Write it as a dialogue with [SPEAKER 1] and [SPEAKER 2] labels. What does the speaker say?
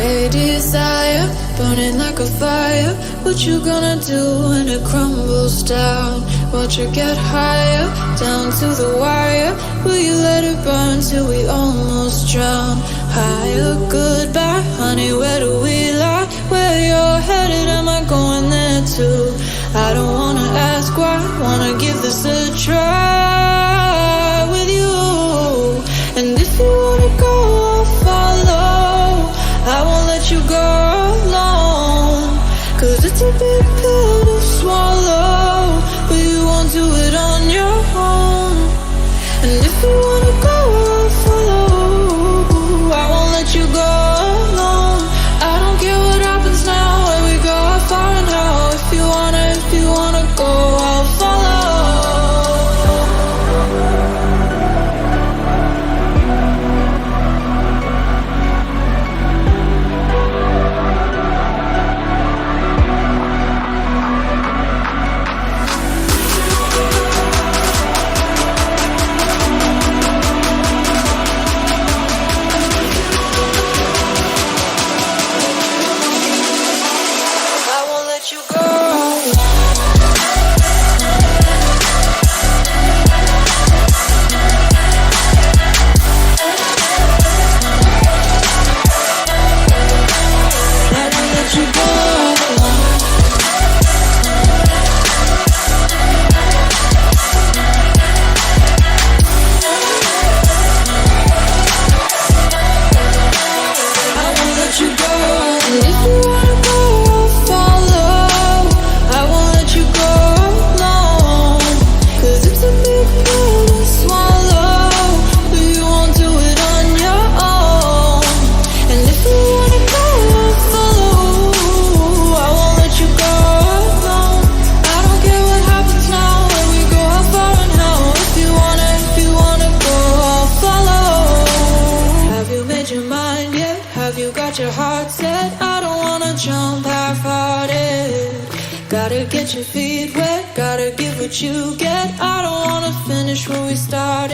[SPEAKER 1] a desire, burning like a fire. What you gonna do when it crumbles down? Watch it get higher, down to the wire. Will you let it burn till we almost drown? Higher, goodbye, honey, where do we lie? Where you're headed, am I going there too? I don't wanna ask why, wanna give this a try with you. And if you wanna go, I'll follow. I won't let you go alone, 'cause it's a big pill to swallow, but you won't do it on your own. And if you wanna go, I'll follow. I won't let you go alone. I don't care what happens now, where we go, how far and how. If you wanna go, I'll follow. Your heart set, I don't wanna jump half-hearted. Gotta get your feet wet, gotta give what you get. I don't wanna finish where we started.